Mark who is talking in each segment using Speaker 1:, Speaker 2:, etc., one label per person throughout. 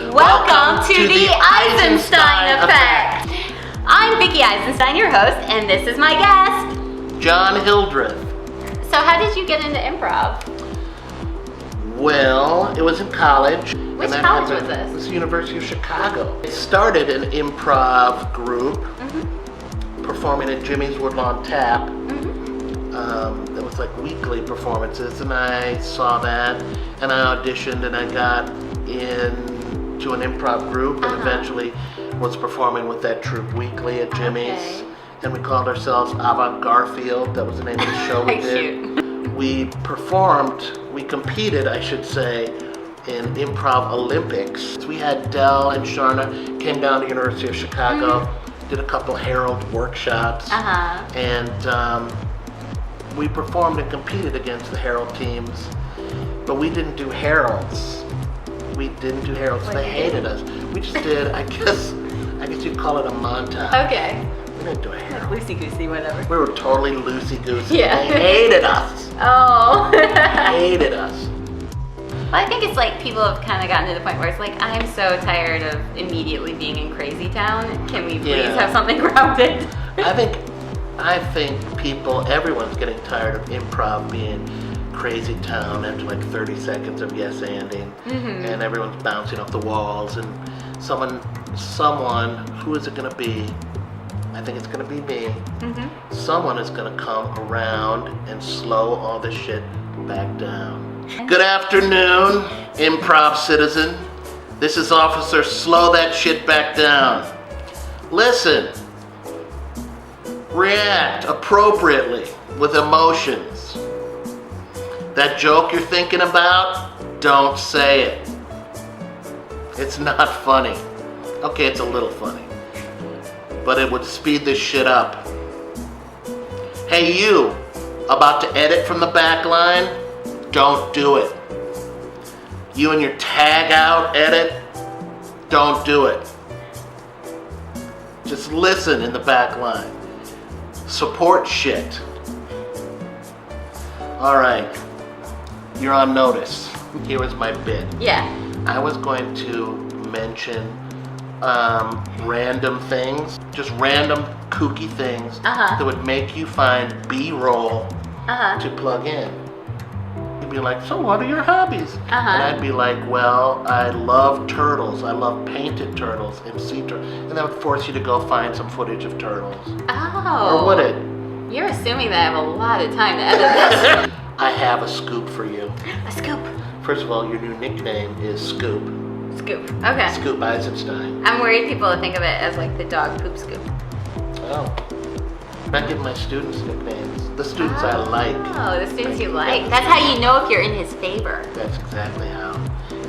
Speaker 1: Welcome to the Eisenstein Effect. I'm Vickie Eisenstein, your host, and this is my guest,
Speaker 2: John Hildreth.
Speaker 1: So how did you get into improv?
Speaker 2: Well, it was in college.
Speaker 1: Which college was this?
Speaker 2: It was the University of Chicago. I started an improv group performing at Jimmy's Woodlawn Tap. It was like weekly performances, and I saw that, and I auditioned, and I got into an improv group, and eventually was performing with that troupe weekly at Jimmy's. And we called ourselves Avant Garfield. That was the name of the show we did. We performed, we competed, I should say, in Improv Olympics. We had Del and Sharna came down to the University of Chicago, did a couple Herald workshops, and we performed and competed against the Herald teams, but we didn't do Heralds. We didn't do Heralds. They hated us. We just did, I guess you'd call it a montage.
Speaker 1: Okay.
Speaker 2: We didn't do a Herald.
Speaker 1: Like loosey-goosey, whatever.
Speaker 2: We were totally loosey-goosey.
Speaker 1: Yeah.
Speaker 2: They hated us.
Speaker 1: Oh.
Speaker 2: Hated us.
Speaker 1: Well, I think it's like people have kind of gotten to the point where it's like, I'm so tired of immediately being in Crazy Town. Can we please have something grounded?
Speaker 2: I think everyone's getting tired of improv being Crazy Town after like 30 seconds of yes-anding, and everyone's bouncing off the walls, and someone, who is it going to be? I think it's going to be me. Someone is going to come around and slow all this shit back down. Good afternoon, improv citizen. This is Officer Slow That Shit Back Down. Listen. React appropriately with emotions. That joke you're thinking about, don't say it. It's not funny. Okay, it's a little funny, but it would speed this shit up. Hey you, about to edit from the back line? Don't do it. You and your tag out edit? Don't do it. Just listen in the back line. Support shit. Alright, you're on notice. Here was my bit.
Speaker 1: Yeah.
Speaker 2: I was going to mention random things, just random kooky things that would make you find B-roll to plug in. You'd be like, so what are your hobbies? And I'd be like, well, I love turtles. I love painted turtles and sea turtles. And that would force you to go find some footage of turtles.
Speaker 1: Oh.
Speaker 2: Or would it?
Speaker 1: You're assuming that I have a lot of time to edit this.
Speaker 2: I have a scoop for you.
Speaker 1: A scoop.
Speaker 2: First of all, your new nickname is Scoop.
Speaker 1: Scoop. Okay.
Speaker 2: Scoop Eisenstein.
Speaker 1: I'm worried people will think of it as like the dog poop scoop.
Speaker 2: Oh. I give my students nicknames. The students I like.
Speaker 1: Oh, the students you like. That's how you know if you're in his favor.
Speaker 2: That's exactly how.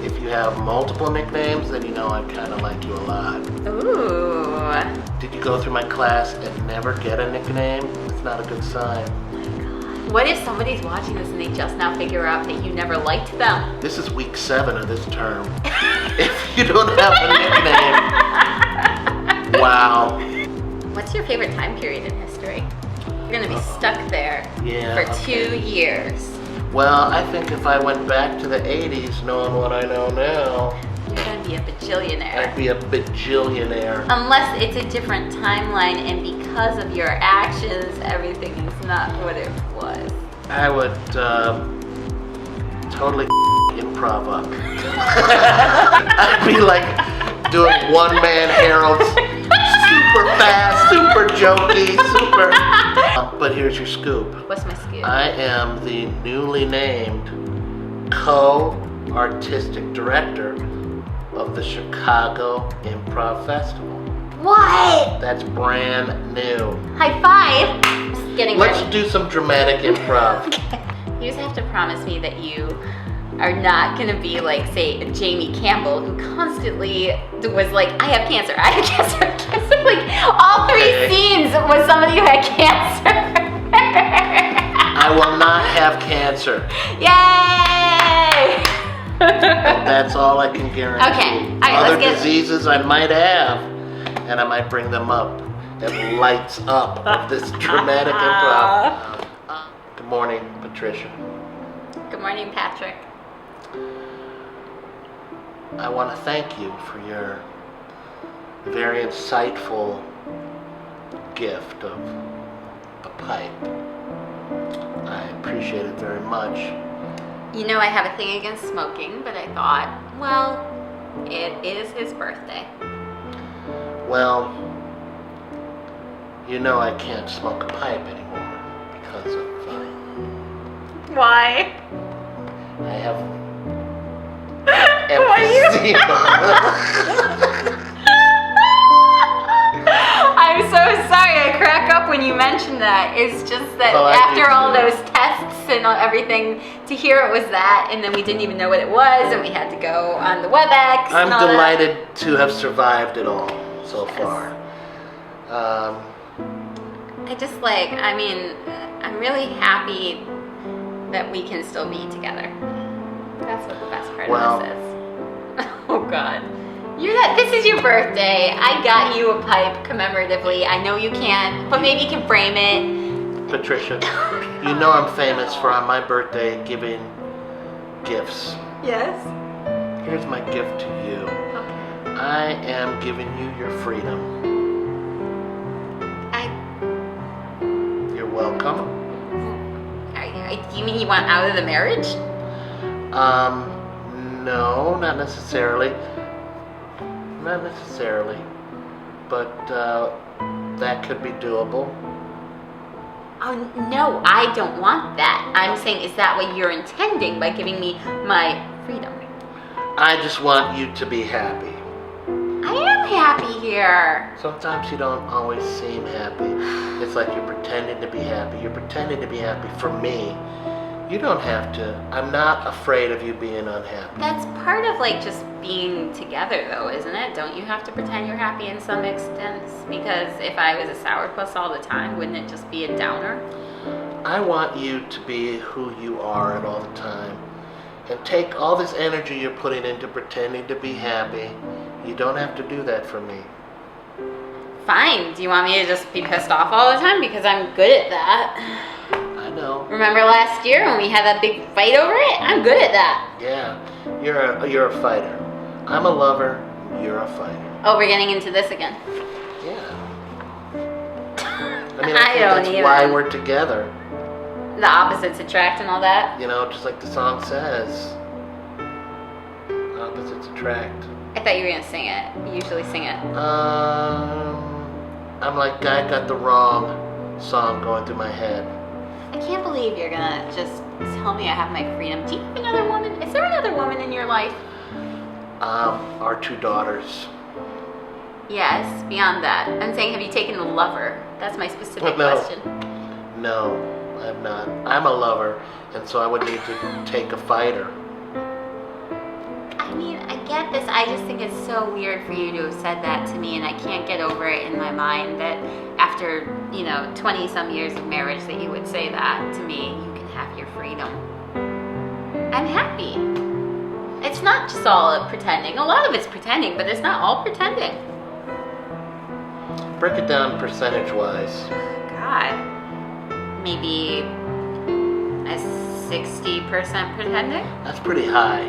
Speaker 2: If you have multiple nicknames, then you know I kind of like you a lot.
Speaker 1: Ooh.
Speaker 2: Did you go through my class and never get a nickname? It's not a good sign.
Speaker 1: What if somebody's watching this and they just now figure out that you never liked them?
Speaker 2: This is week 7 of this term. If you don't have a nickname, wow.
Speaker 1: What's your favorite time period in history? You're gonna be stuck there for 2 years.
Speaker 2: Well, I think if I went back to the 80s knowing what I know now,
Speaker 1: you're gonna be a bajillionaire.
Speaker 2: I'd be a bajillionaire.
Speaker 1: Unless it's a different timeline and because of your actions, everything is not what it was.
Speaker 2: I would totally improv up. I'd be like doing one-man heralds, super fast, super jokey, super... but here's your scoop.
Speaker 1: What's my scoop?
Speaker 2: I am the newly named co-artistic director of the Chicago Improv Festival.
Speaker 1: What?
Speaker 2: That's brand new.
Speaker 1: High five. Just getting
Speaker 2: Let's
Speaker 1: ready.
Speaker 2: do some dramatic improv.
Speaker 1: Okay. You just have to promise me that you are not going to be like, say, Jamie Campbell, who constantly was like, I have cancer, I have cancer, I have cancer. Like, all 3 scenes was somebody who had cancer.
Speaker 2: I will not have cancer.
Speaker 1: Yay!
Speaker 2: That's all I can guarantee.
Speaker 1: Okay. All right,
Speaker 2: Other diseases I might have, and I might bring them up. It lights up of this dramatic improv. Good morning, Patricia.
Speaker 1: Good morning, Patrick.
Speaker 2: I want to thank you for your very insightful gift of a pipe. I appreciate it very much.
Speaker 1: You know I have a thing against smoking, but I thought, well, it is his birthday.
Speaker 2: Well, you know I can't smoke a pipe anymore because of
Speaker 1: Why?
Speaker 2: I have
Speaker 1: emphysema. I'm so sorry. I crack up when you mention that. It's just that after all those tests and everything, to hear it was that, and then we didn't even know what it was, and we had to go on the WebEx.
Speaker 2: I'm delighted to have survived it all so far.
Speaker 1: I'm really happy that we can still be together. That's what the best part of this is. Oh God. This is your birthday. I got you a pipe commemoratively. I know you can't, but maybe you can frame it.
Speaker 2: Patricia, you know I'm famous for on my birthday giving gifts.
Speaker 1: Yes.
Speaker 2: Here's my gift to you.
Speaker 1: Okay.
Speaker 2: I am giving you your freedom. You're welcome.
Speaker 1: Do you mean you want out of the marriage?
Speaker 2: No, not necessarily. Not necessarily. But that could be doable.
Speaker 1: Oh, no, I don't want that. I'm saying, is that what you're intending by giving me my freedom?
Speaker 2: I just want you to be happy.
Speaker 1: I am happy here.
Speaker 2: Sometimes you don't always seem happy. It's like you're pretending to be happy. You're pretending to be happy for me. You don't have to. I'm not afraid of you being unhappy.
Speaker 1: That's part of just being together though, isn't it? Don't you have to pretend you're happy in some extent? Because if I was a sourpuss all the time, wouldn't it just be a downer?
Speaker 2: I want you to be who you are at all the time. And take all this energy you're putting into pretending to be happy. You don't have to do that for me.
Speaker 1: Fine. Do you want me to just be pissed off all the time? Because I'm good at that.
Speaker 2: I know.
Speaker 1: Remember last year when we had that big fight over it? I'm good at that.
Speaker 2: Yeah. You're a fighter. I'm a lover. You're a fighter.
Speaker 1: Oh, we're getting into this again.
Speaker 2: Yeah. I think that's why we're together.
Speaker 1: The opposites attract and all that?
Speaker 2: You know, just like the song says. Opposites attract.
Speaker 1: I thought you were going to sing it. You usually sing it.
Speaker 2: I'm like, I got the wrong song going through my head.
Speaker 1: I can't believe you're going to just tell me I have my freedom. Do you have another woman? Is there another woman in your life?
Speaker 2: Our 2 daughters.
Speaker 1: Yes, beyond that. I'm saying, have you taken a lover? That's my specific question.
Speaker 2: No, I'm not. I'm a lover, and so I would need to take a fighter.
Speaker 1: I mean, I get this. I just think it's so weird for you to have said that to me, and I can't get over it in my mind that after, 20-some years of marriage that you would say that to me. You can have your freedom. I'm happy. It's not just all pretending. A lot of it's pretending, but it's not all pretending.
Speaker 2: Break it down percentage-wise.
Speaker 1: God. Maybe a 60% pretending?
Speaker 2: That's pretty high.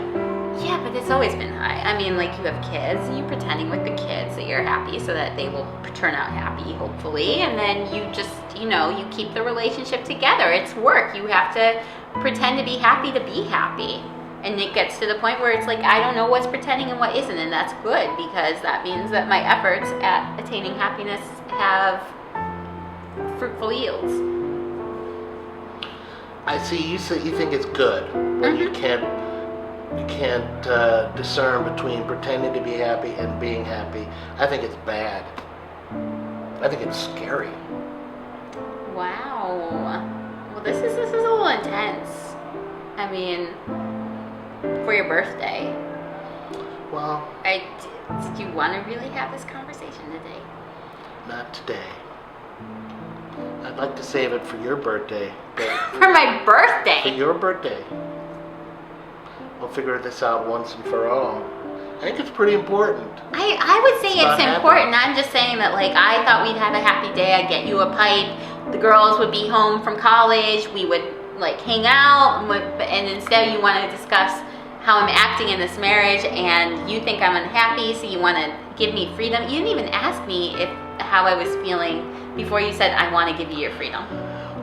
Speaker 1: Yeah, but it's always been high. I mean, you have kids, and you're pretending with the kids that you're happy so that they will turn out happy, hopefully, and then you just, you keep the relationship together. It's work. You have to pretend to be happy. And it gets to the point where it's I don't know what's pretending and what isn't, and that's good, because that means that my efforts at attaining happiness have fruitful yields.
Speaker 2: I see. You think it's good, but you can't discern between pretending to be happy and being happy. I think it's bad. I think it's scary.
Speaker 1: Wow. Well, this is a little intense. I mean, for your birthday.
Speaker 2: Well,
Speaker 1: did you want to really have this conversation today?
Speaker 2: Not today. I'd like to save it for your birthday.
Speaker 1: For my birthday?
Speaker 2: For your birthday. We'll figure this out once and for all. I think it's pretty important.
Speaker 1: I would say it's important. I'm just saying that, I thought we'd have a happy day. I'd get you a pipe. The girls would be home from college. We would, hang out. And instead you want to discuss how I'm acting in this marriage, and you think I'm unhappy, so you want to give me freedom. You didn't even ask me how I was feeling before you said, I want to give you your freedom.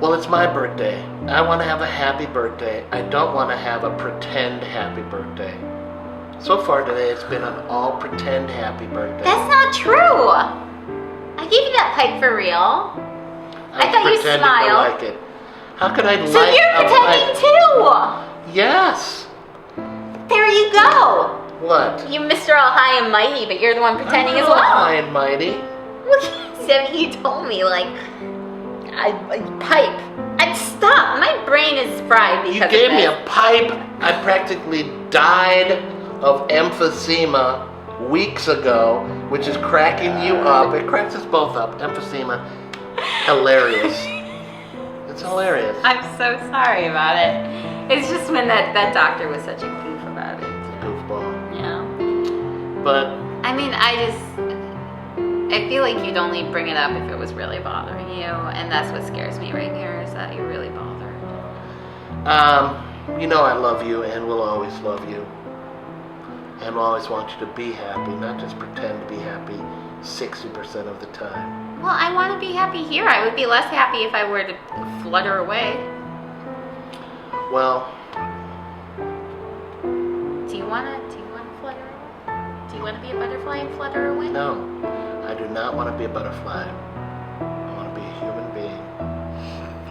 Speaker 2: Well, it's my birthday. I want to have a happy birthday. I don't want to have a pretend happy birthday. So far today, it's been an all pretend happy birthday.
Speaker 1: That's not true. I gave you that pipe for real. I thought you smiled.
Speaker 2: To like it. How could I
Speaker 1: so
Speaker 2: like
Speaker 1: you're
Speaker 2: a
Speaker 1: pretending
Speaker 2: pipe?
Speaker 1: too.
Speaker 2: Yes.
Speaker 1: There you go.
Speaker 2: What?
Speaker 1: You Mr. All High and Mighty, but you're the one pretending as well.
Speaker 2: High and mighty.
Speaker 1: You told me like pipe. Stop. My brain is fried because
Speaker 2: You gave me a pipe. I practically died of emphysema weeks ago, which is cracking you up. It cracks us both up. Emphysema. Hilarious. It's hilarious.
Speaker 1: I'm so sorry about it. It's just when that doctor was such a goof about it.
Speaker 2: Goofball.
Speaker 1: Yeah.
Speaker 2: But
Speaker 1: I mean, I feel like you'd only bring it up if it was really bothering you, and that's what scares me right here, is that you're really bothered.
Speaker 2: you know I love you and will always love you. And will always want you to be happy, not just pretend to be happy 60% of the time.
Speaker 1: Well, I want to be happy here. I would be less happy if I were to flutter away.
Speaker 2: Well,
Speaker 1: do you want to flutter away? Do you want to be a butterfly and flutter away?
Speaker 2: no, I do not want to be a butterfly. I want to be a human being.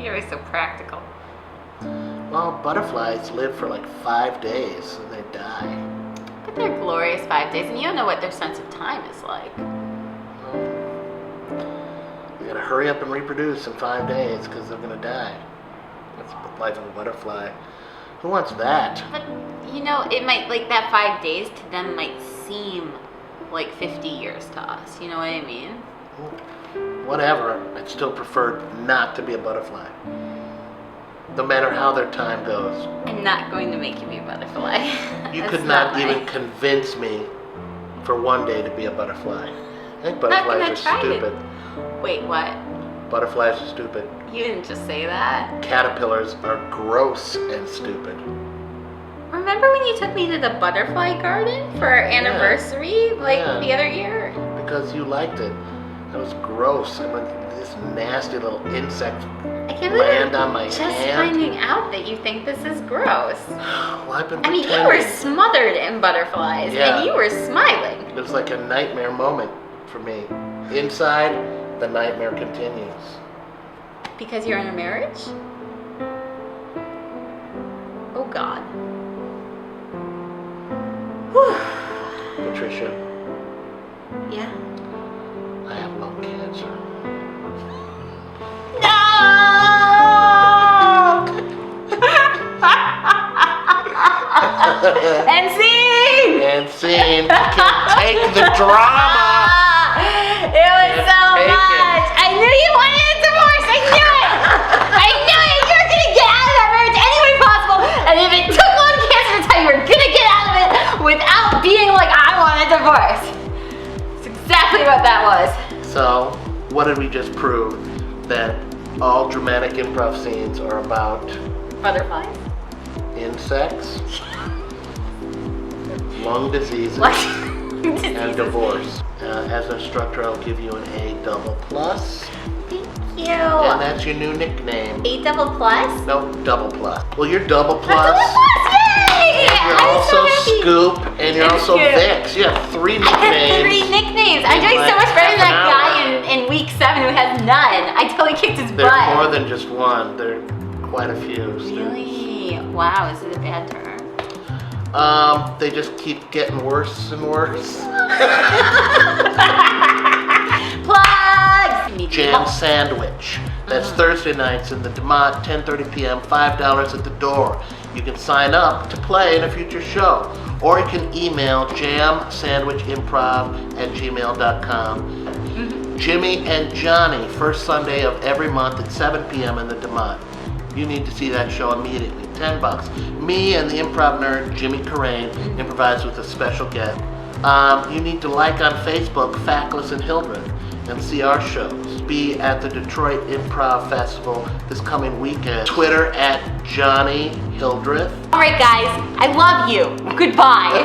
Speaker 1: You're so practical.
Speaker 2: Well, butterflies live for like 5 days and they die.
Speaker 1: But they're glorious 5 days, and you don't know what their sense of time is like.
Speaker 2: You gotta hurry up and reproduce in 5 days because they're gonna die. That's the life of a butterfly. Who wants that?
Speaker 1: But, you know, it might, like, that 5 days to them might seem like 50 years to us. You know what I mean?
Speaker 2: Whatever. I'd still prefer not to be a butterfly. No matter how their time goes.
Speaker 1: I'm not going to make you be a butterfly.
Speaker 2: You could not even convince me for one day to be a butterfly. I think butterflies are stupid.
Speaker 1: Wait, what?
Speaker 2: Butterflies are stupid.
Speaker 1: You didn't just say that.
Speaker 2: Caterpillars are gross and stupid.
Speaker 1: Remember when you took me to the butterfly garden for our anniversary, the other year?
Speaker 2: Because you liked it. That was gross. I mean, this nasty little insect land on my hand.
Speaker 1: Just finding out that you think this is gross.
Speaker 2: Well, I've been
Speaker 1: pretending.
Speaker 2: pretending.
Speaker 1: You were smothered in butterflies, and you were smiling.
Speaker 2: It was like a nightmare moment for me. Inside, the nightmare continues.
Speaker 1: Because you're in a marriage? Oh, God. Whew.
Speaker 2: Patricia.
Speaker 1: Yeah?
Speaker 2: I have lung cancer.
Speaker 1: No! And scene!
Speaker 2: And scene. You can't take the drama.
Speaker 1: It was so much. I knew you wanted a divorce. I knew it. I knew it. You were going to get out of that marriage any way possible. And if it took lung cancer to tell you were going to get out of it without being like, I want a divorce. It's exactly what that was.
Speaker 2: So, what did we just prove? That all dramatic improv scenes are about
Speaker 1: butterflies,
Speaker 2: insects, lung diseases, and divorce. As an instructor, I'll give you an A++.
Speaker 1: Thank you.
Speaker 2: And that's your new nickname.
Speaker 1: A++?
Speaker 2: No, double plus. Well, you're double plus.
Speaker 1: Double plus, yay!
Speaker 2: And you're also Scoop, and you're also Vicks. You have 3 nicknames.
Speaker 1: I have 3 nicknames. I'm doing so much better than that guy in week 7 who has none. I totally kicked his butt.
Speaker 2: There's more than just one. There are quite a few.
Speaker 1: Really? Wow, is it a bad term?
Speaker 2: They just keep getting worse and worse.
Speaker 1: Plugs!
Speaker 2: Jam Sandwich. That's Thursday nights in the DeMott, 10:30 p.m., $5 at the door. You can sign up to play in a future show. Or you can email jamsandwichimprov@gmail.com. Jimmy and Johnny, first Sunday of every month at 7 p.m. in the DeMott. You need to see that show immediately. $10. Me and the improv nerd, Jimmy Carrane, improvise with a special guest. You need to like on Facebook, Facklis and Hildreth. and see our shows. Be at the Detroit Improv Festival this coming weekend. Twitter at Johnny Hildreth.
Speaker 1: All right, guys, I love you. Goodbye.